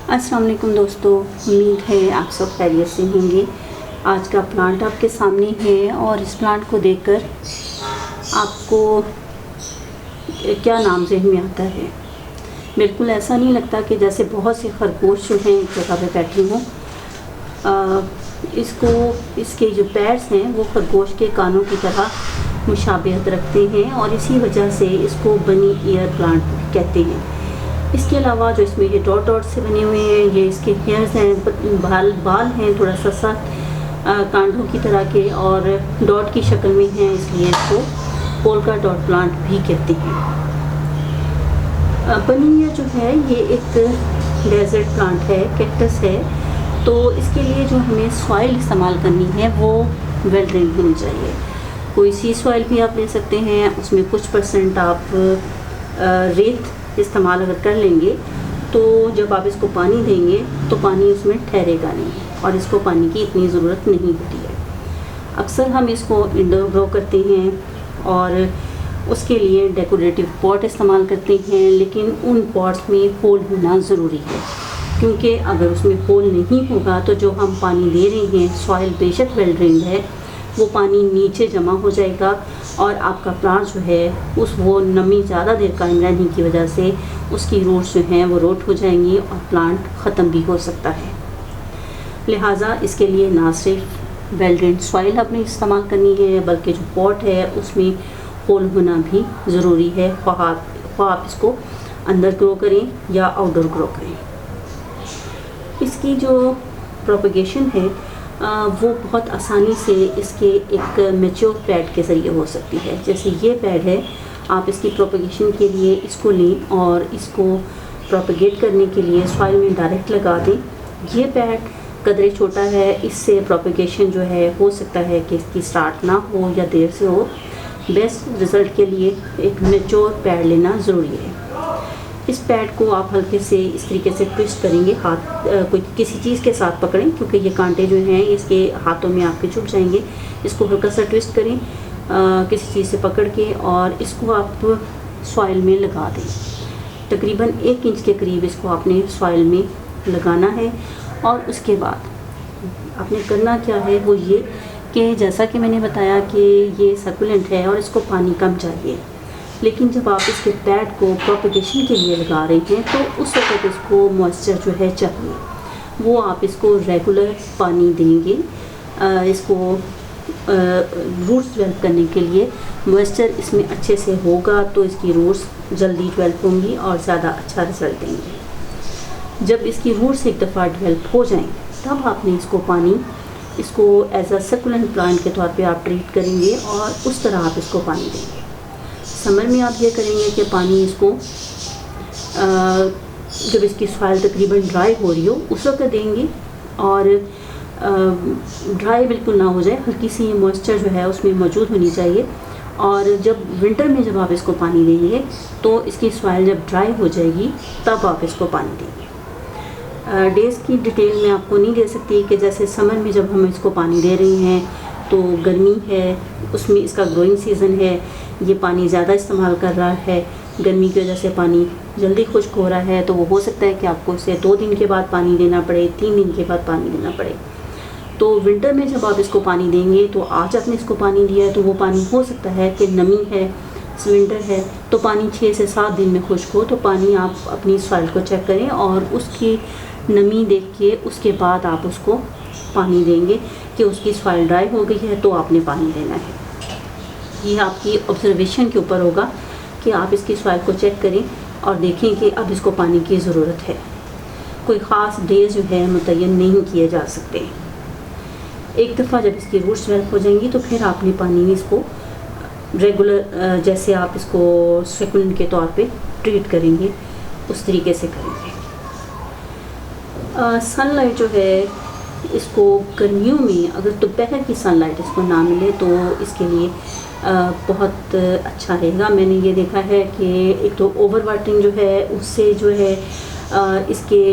अस्सलाम वालेकुम दोस्तों, उम्मीद है आप सब खैरियत से होंगे। आज का प्लांट आपके सामने है और इस प्लांट को देखकर आपको क्या नाम ज़हन में आता है। बिल्कुल ऐसा नहीं लगता कि जैसे बहुत से खरगोश जो हैं एक जगह पे बैठे हों। इसके जो पैड्स हैं वो खरगोश के कानों की तरह मुशाबियत रखते हैं और इसी वजह से इसको बनी ईयर प्लांट कहते हैं। इसके अलावा जो इसमें ये डॉट डॉट से बने हुए हैं, ये इसके हेयर्स हैं, बाल हैं थोड़ा सा कांडों की तरह के और डॉट की शक्ल में हैं, इसलिए इसको पोल्का डॉट प्लांट भी कहते हैं। बनीया जो है ये एक डेजर्ट प्लांट है, कैक्टस है, तो इसके लिए जो हमें सॉइल इस्तेमाल करनी है वो वेल ड्रेन होनी चाहिए। कोई सी सॉइल भी आप ले सकते हैं, उसमें कुछ परसेंट आप रेत इस्तेमाल अगर कर लेंगे तो जब आप इसको पानी देंगे तो पानी उसमें ठहरेगा नहीं और इसको पानी की इतनी ज़रूरत नहीं होती है। अक्सर हम इसको इंडोर ग्रो करते हैं और उसके लिए डेकोरेटिव पॉट इस्तेमाल करते हैं, लेकिन उन पॉट्स में होल होना ज़रूरी है, क्योंकि अगर उसमें होल नहीं होगा तो जो हम पानी दे रहे हैं, सॉइल बेशक वेल ड्रेन्ड है, वो पानी नीचे जमा हो जाएगा और आपका प्लांट जो है वो नमी ज़्यादा देर कायम रहने की वजह से उसकी रूट्स जो हैं वो रोट हो जाएंगी और प्लांट ख़त्म भी हो सकता है। लिहाजा इसके लिए ना सिर्फ वेल ड्रेन्ड सॉइल आपने इस्तेमाल करनी है, बल्कि जो पॉट है उसमें होल होना भी ज़रूरी है, ख्वाह आप इसको अंदर ग्रो करें या आउटडोर ग्रो करें। इसकी जो प्रोपगेशन है वो बहुत आसानी से इसके एक मैच्योर पैड के ज़रिए हो सकती है। जैसे ये पैड है, आप इसकी प्रोपगेशन के लिए इसको लें और इसको प्रोपगेट करने के लिए सॉइल में डायरेक्ट लगा दें। ये पैड कदरे छोटा है, इससे प्रोपगेशन जो है हो सकता है कि इसकी स्टार्ट ना हो या देर से हो। बेस्ट रिज़ल्ट के लिए एक मैच्योर पैड लेना ज़रूरी है। इस पैड को आप हल्के से इस तरीके से ट्विस्ट करेंगे, हाथ कोई किसी चीज़ के साथ पकड़ें, क्योंकि ये कांटे जो हैं इसके हाथों में आपके चुभ जाएंगे। इसको हल्का सा ट्विस्ट करें किसी चीज़ से पकड़ के और इसको आप सॉइल में लगा दें। तकरीबन 1 इंच के करीब इसको आपने सॉइल में लगाना है और उसके बाद आपने करना क्या है वो ये कि जैसा कि मैंने बताया कि ये सकुलेंट है और इसको पानी कम चाहिए, लेकिन जब आप इसके पैड को प्रोपगेशन के लिए लगा रहे हैं तो उस वक्त इसको मॉइस्चर जो है चाहिए, वो आप इसको रेगुलर पानी देंगे। इसको रूट्स डेवलप करने के लिए मॉइस्चर इसमें अच्छे से होगा तो इसकी रूट्स जल्दी डेवलप होंगी और ज़्यादा अच्छा रिजल्ट देंगे। जब इसकी रूट्स एक दफ़ा डेवलप हो जाएं तब आपने इसको एज अ सकुलेंट प्लांट के तौर पे आप ट्रीट करेंगे और उस तरह आप इसको पानी देंगे। समर में आप ये करेंगे कि पानी इसको जब इसकी सॉइल तकरीबन ड्राई हो रही हो उस वक्त देंगे और ड्राई बिल्कुल ना हो जाए, हल्की सी मॉइस्चर जो है उसमें मौजूद होनी चाहिए। और जब विंटर में जब आप इसको पानी देंगे तो इसकी सॉइल जब ड्राई हो जाएगी तब आप इसको पानी देंगे। डेज़ की डिटेल मैं आपको नहीं दे सकती कि जैसे समर में जब हम इसको पानी दे रहे हैं तो गर्मी है, उसमें इसका ग्रोइंग सीज़न है, ये पानी ज़्यादा इस्तेमाल कर रहा है, गर्मी की वजह से पानी जल्दी खुश्क हो रहा है, तो वो हो सकता है कि आपको इसे 2 दिन के बाद पानी देना पड़े, 3 दिन के बाद पानी देना पड़े। तो विंटर में जब आप इसको पानी देंगे तो आज आपने इसको पानी दिया है तो वो पानी हो सकता है कि नमी है, विंटर है, तो पानी 6 से 7 दिन में खुश्क हो। तो पानी आप अपनी सॉइल को चेक करें और उसकी नमी देख के उसके बाद आप उसको पानी देंगे कि उसकी सॉइल ड्राई हो गई है तो आपने पानी देना है। ये आपकी ऑब्जर्वेशन के ऊपर होगा कि आप इसकी सॉइल को चेक करें और देखें कि अब इसको पानी की ज़रूरत है। कोई ख़ास डेज जो है मुतय्यन नहीं किए जा सकते। एक दफ़ा जब इसकी रूट्स डेवलप हो जाएंगी तो फिर आपने पानी में इसको रेगुलर जैसे आप इसको सकुलेंट के तौर पे ट्रीट करेंगे उस तरीके से करेंगे। सनलाइट जो है इसको गर्मियों में अगर दोपहर की सनलाइट इसको ना मिले तो इसके लिए बहुत अच्छा रहेगा। मैंने ये देखा है कि एक तो ओवर वाटरिंग जो है उससे जो है इसके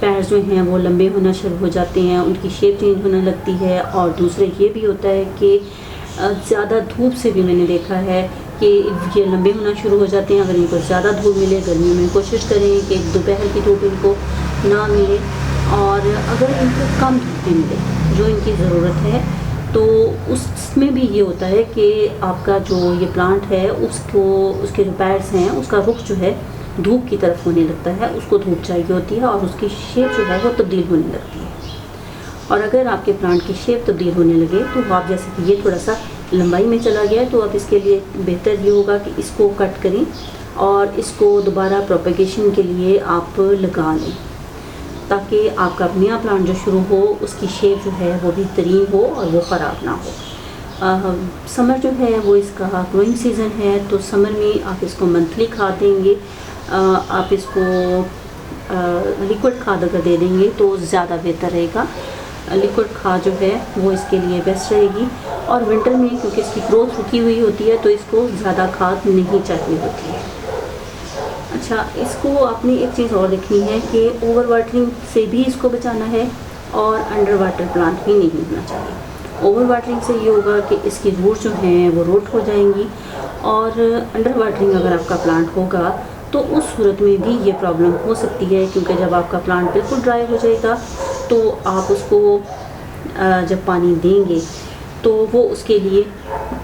पैर जो हैं वो लंबे होना शुरू हो जाते हैं, उनकी शेप चेंज होने लगती है। और दूसरे ये भी होता है कि ज़्यादा धूप से भी मैंने देखा है कि ये लंबे होना शुरू हो जाते हैं। अगर इनको ज़्यादा धूप मिले, गर्मियों में कोशिश करें कि दोपहर की धूप इनको ना मिले, और अगर इनको कम धूप मिले जो इनकी ज़रूरत है, तो उसमें भी ये होता है कि आपका जो ये प्लांट है उसको, उसके जो पैड्स हैं उसका रुख जो है धूप की तरफ होने लगता है, उसको धूप चाहिए होती है और उसकी शेप जो है वो तब्दील होने लगती है। और अगर आपके प्लांट की शेप तब्दील होने लगे तो आप, जैसे कि ये थोड़ा सा लंबाई में चला गया है, तो अब इसके लिए बेहतर ये होगा कि इसको कट करें और इसको दोबारा प्रोपेगेशन के लिए आप लगा लें, ताकि आपका नया प्लांट जो शुरू हो उसकी शेप जो है वो बेहतरीन हो और वो ख़राब ना हो। समर जो है वो इसका ग्रोइंग सीज़न है, तो समर में आप इसको मंथली खाद देंगे। आप इसको लिक्विड खाद अगर दे देंगे तो ज़्यादा बेहतर रहेगा। लिक्विड खाद जो है वो इसके लिए बेस्ट रहेगी। और विंटर में क्योंकि इसकी ग्रोथ रुकी हुई होती है तो इसको ज़्यादा खाद नहीं चाहिए होती है। अच्छा, इसको आपने एक चीज़ और देखनी है कि ओवर वाटरिंग से भी इसको बचाना है और अंडर वाटर प्लांट भी नहीं होना चाहिए। ओवर वाटरिंग से ये होगा कि इसकी रूट जो हैं वो रोट हो जाएंगी, और अंडर वाटरिंग अगर आपका प्लांट होगा तो उस सूरत में भी ये प्रॉब्लम हो सकती है, क्योंकि जब आपका प्लांट बिल्कुल ड्राई हो जाएगा तो आप उसको जब पानी देंगे तो वो उसके लिए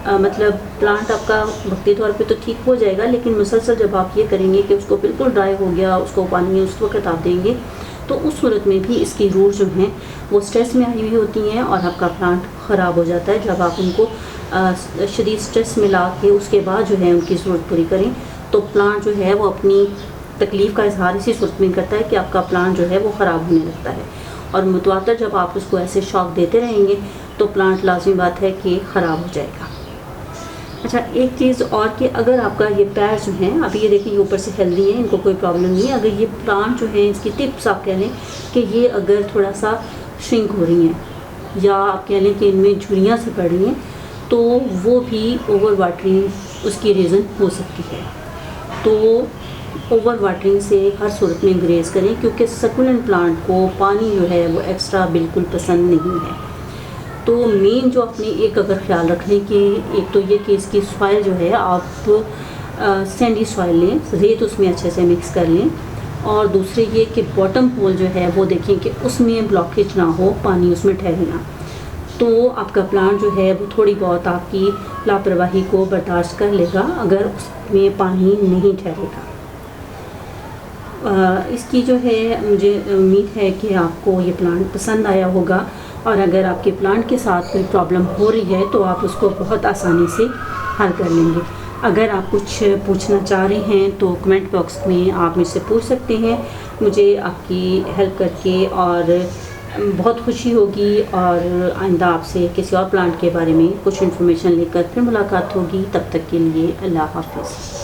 मतलब प्लांट आपका वक्ती तौर पे तो ठीक हो जाएगा, लेकिन मुसलसल जब आप ये करेंगे कि उसको बिल्कुल ड्राई हो गया, उसको पानी उस वक्त आप देंगे, तो उस सूरत में भी इसकी रूट जो हैं वो स्ट्रेस में आई हुई होती हैं और आपका प्लांट ख़राब हो जाता है। जब आप उनको शदीद स्ट्रेस में ला के उसके बाद जो है उनकी ज़रूरत पूरी करें, तो प्लांट जो है वो अपनी तकलीफ़ का इजहार इसी सूरत में करता है कि आपका प्लांट जो है वो ख़राब होने लगता है। और मुतवातर जब आप उसको ऐसे शॉक देते रहेंगे तो प्लांट लाजमी बात है कि ख़राब हो जाएगा। अच्छा, एक चीज़ और कि अगर आपका ये पैर जो हैं, अभी ये देखिए ये ऊपर से हेल्दी हैं, इनको कोई प्रॉब्लम नहीं है। अगर ये प्लांट जो है इसकी टिप्स आप कह लें कि ये अगर थोड़ा सा श्रिंक हो रही हैं या आप कह लें कि इनमें झुर्रियाँ सी पड़ रही हैं, तो वो भी ओवर वाटरिंग उसकी रीज़न हो सकती है। तो ओवर वाटरिंग से हर सूरत में ग्रेज़ करें, क्योंकि सकुलेंट प्लांट को पानी जो है वो एक्स्ट्रा बिल्कुल पसंद नहीं है। तो मेन जो अपने एक अगर ख्याल रखने की, एक तो ये कि इसकी सॉइल जो है आप सैंडी सॉइल लें, रेत उसमें अच्छे से मिक्स कर लें, और दूसरे ये कि बॉटम होल जो है वो देखें कि उसमें ब्लॉकेज ना हो, पानी उसमें ठहरे ना, तो आपका प्लांट जो है वो थोड़ी बहुत आपकी लापरवाही को बर्दाश्त कर लेगा अगर उसमें पानी नहीं ठहरेगा। इसकी जो है मुझे उम्मीद है कि आपको ये प्लांट पसंद आया होगा, और अगर आपके प्लांट के साथ कोई प्रॉब्लम हो रही है तो आप उसको बहुत आसानी से हल कर लेंगे। अगर आप कुछ पूछना चाह रहे हैं तो कमेंट बॉक्स में आप मुझसे पूछ सकते हैं। मुझे आपकी हेल्प करके और बहुत खुशी होगी, और आइंदा आपसे किसी और प्लांट के बारे में कुछ इन्फॉर्मेशन लेकर फिर मुलाकात होगी। तब तक के लिए अल्लाह हाफ़िज़।